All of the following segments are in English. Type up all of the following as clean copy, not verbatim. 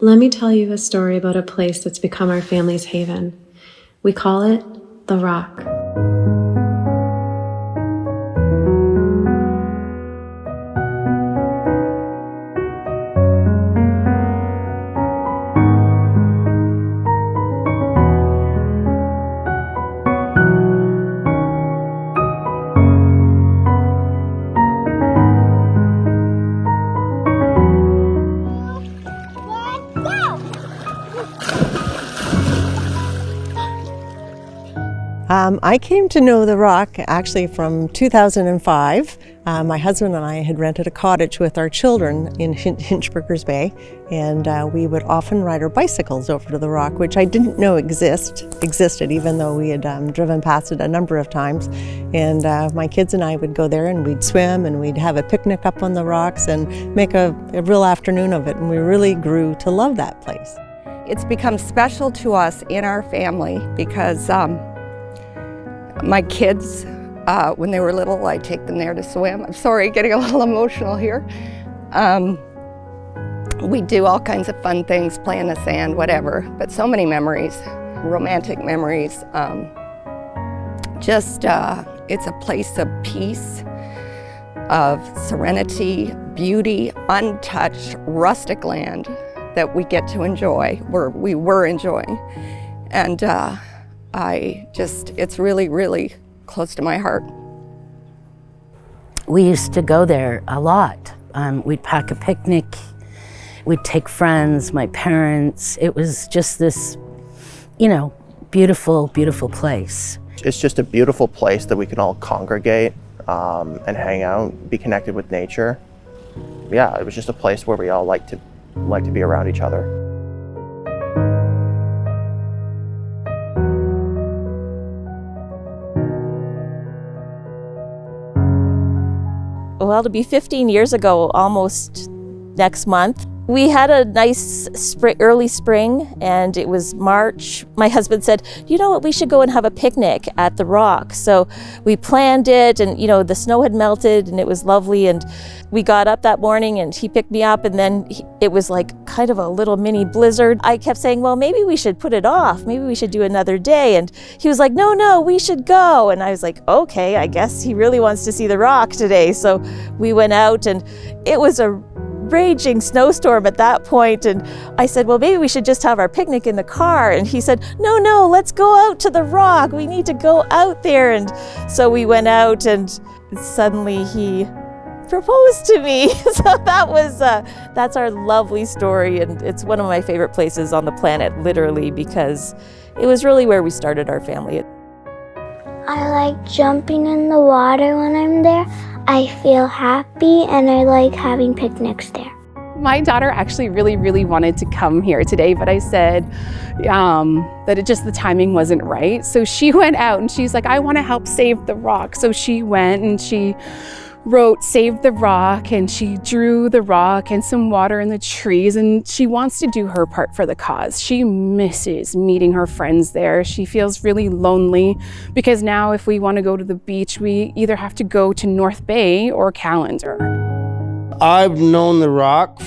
Let me tell you a story about a place that's become our family's haven. We call it The Rock. I came to know The Rock actually from 2005. My husband and I had rented a cottage with our children in Hinchburgers Bay, and we would often ride our bicycles over to The Rock, which I didn't know existed, even though we had driven past it a number of times. And my kids and I would go there and we'd swim and we'd have a picnic up on the rocks and make a real afternoon of it, and we really grew to love that place. It's become special to us in our family because my kids, when they were little, I take them there to swim. I'm sorry, getting a little emotional here. We do all kinds of fun things, play in the sand, whatever, but so many memories, romantic memories. It's a place of peace, of serenity, beauty, untouched, rustic land that we get to enjoy, we were enjoying. And it's really, really close to my heart. We used to go there a lot. We'd pack a picnic, we'd take friends, my parents. It was just this, beautiful, beautiful place. It's just a beautiful place that we can all congregate and hang out, be connected with nature. Yeah, it was just a place where we all like to be around each other. Well, to be 15 years ago, almost next month, we had a nice early spring, and it was March. My husband said, you know what, we should go and have a picnic at the Rock. So we planned it, and the snow had melted and it was lovely, and we got up that morning and he picked me up, and then it was like kind of a little mini blizzard. I kept saying, well, maybe we should put it off. Maybe we should do another day. And he was like, no, we should go. And I was like, okay, I guess he really wants to see the Rock today. So we went out, and it was a raging snowstorm at that point, and I said, well, maybe we should just have our picnic in the car. And he said, no, let's go out to the Rock. We need to go out there. And so we went out, and suddenly he proposed to me. So that's our lovely story, and it's one of my favorite places on the planet, literally, because it was really where we started our family. I like jumping in the water when I'm there. I feel happy, and I like having picnics there. My daughter actually really, really wanted to come here today, but I said that the timing wasn't right. So she went out and she's like, I want to help save the Rock. So she went and she wrote Save the Rock, and she drew the rock and some water in the trees, and she wants to do her part for the cause. She misses meeting her friends there. She feels really lonely because now if we want to go to the beach, we either have to go to North Bay or Callender. I've known the Rock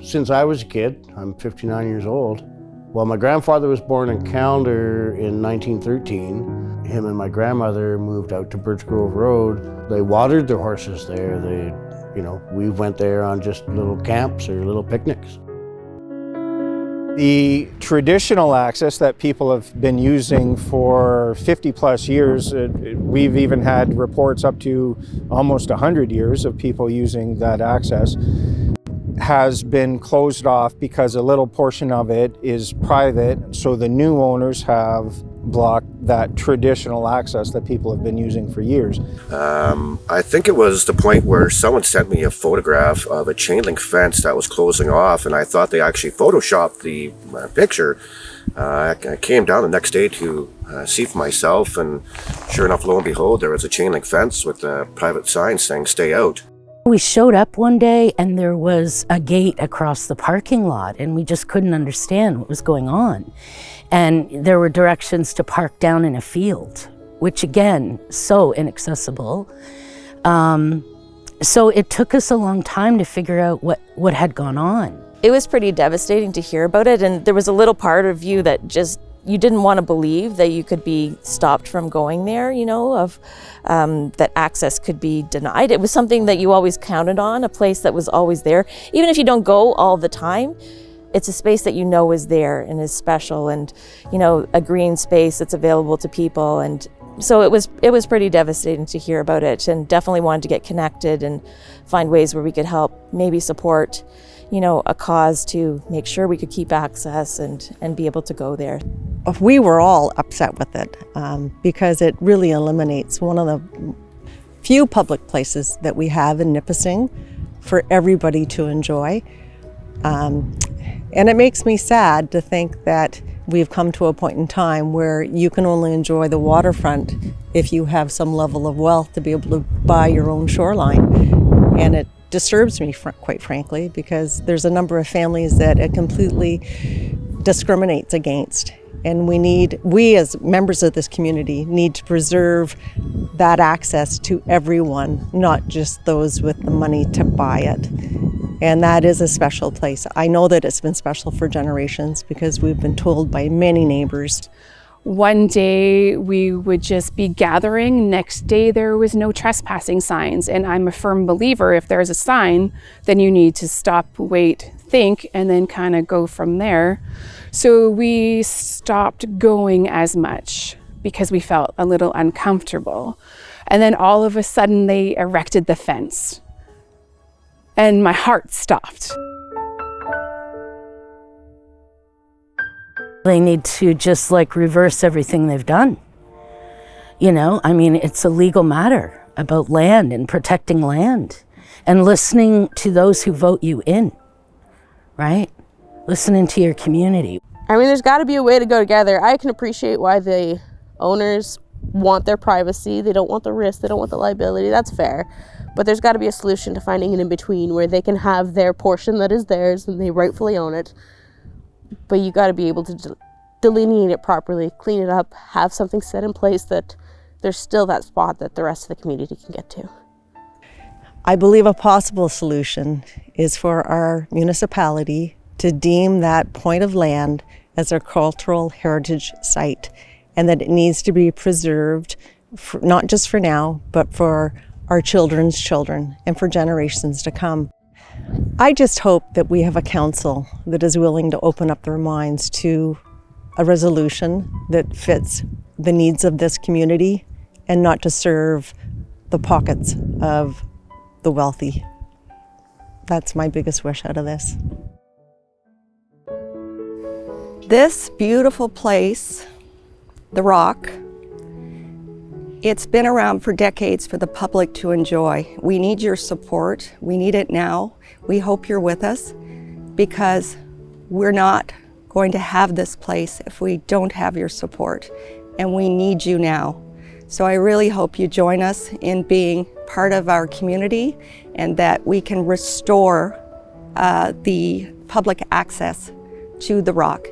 since I was a kid. I'm 59 years old. Well, my grandfather was born in Callender in 1913. Him and my grandmother moved out to Birch Grove Road. They watered their horses there. We went there on just little camps or little picnics. The traditional access that people have been using for 50 plus years, we've even had reports up to almost 100 years of people using that access, has been closed off because a little portion of it is private. So the new owners have blocked that traditional access that people have been using for years. I think it was the point where someone sent me a photograph of a chain link fence that was closing off, and I thought they actually photoshopped the picture. I came down the next day to see for myself, and sure enough, lo and behold, there was a chain link fence with a private sign saying stay out. We showed up one day and there was a gate across the parking lot, and we just couldn't understand what was going on. And there were directions to park down in a field, which again, so inaccessible. So it took us a long time to figure out what had gone on. It was pretty devastating to hear about it, and there was a little part of you that just, you didn't want to believe that you could be stopped from going there, you know, that access could be denied. It was something that you always counted on, a place that was always there. Even if you don't go all the time, it's a space that you know is there and is special, and, you know, a green space that's available to people. And so it was pretty devastating to hear about it, and definitely wanted to get connected and find ways where we could help, maybe support, you know, a cause to make sure we could keep access and be able to go there. We were all upset with it because it really eliminates one of the few public places that we have in Nipissing for everybody to enjoy. And it makes me sad to think that we've come to a point in time where you can only enjoy the waterfront if you have some level of wealth to be able to buy your own shoreline. And it disturbs me, quite frankly, because there's a number of families that it completely discriminates against. And we as members of this community need to preserve that access to everyone, not just those with the money to buy it. And that is a special place. I know that it's been special for generations because we've been told by many neighbors. One day we would just be gathering, next day there was no trespassing signs. And I'm a firm believer, if there's a sign, then you need to stop, wait, think, and then kind of go from there. So we stopped going as much because we felt a little uncomfortable. And then all of a sudden they erected the fence. And my heart stopped. They need to just like reverse everything they've done. You know, I mean, it's a legal matter about land and protecting land and listening to those who vote you in, right? Listening to your community. I mean, there's got to be a way to go together. I can appreciate why the owners want their privacy. They don't want the risk. They don't want the liability. That's fair. But there's got to be a solution to finding an in-between where they can have their portion that is theirs and they rightfully own it. But you got to be able to delineate it properly, clean it up, have something set in place that there's still that spot that the rest of the community can get to. I believe a possible solution is for our municipality to deem that point of land as a cultural heritage site, and that it needs to be preserved, not just for now, but for our children's children and for generations to come. I just hope that we have a council that is willing to open up their minds to a resolution that fits the needs of this community and not to serve the pockets of the wealthy. That's my biggest wish out of this. This beautiful place, the Rock, it's been around for decades for the public to enjoy. We need your support. We need it now. We hope you're with us because we're not going to have this place if we don't have your support, and we need you now. So I really hope you join us in being part of our community and that we can restore the public access to the Rock.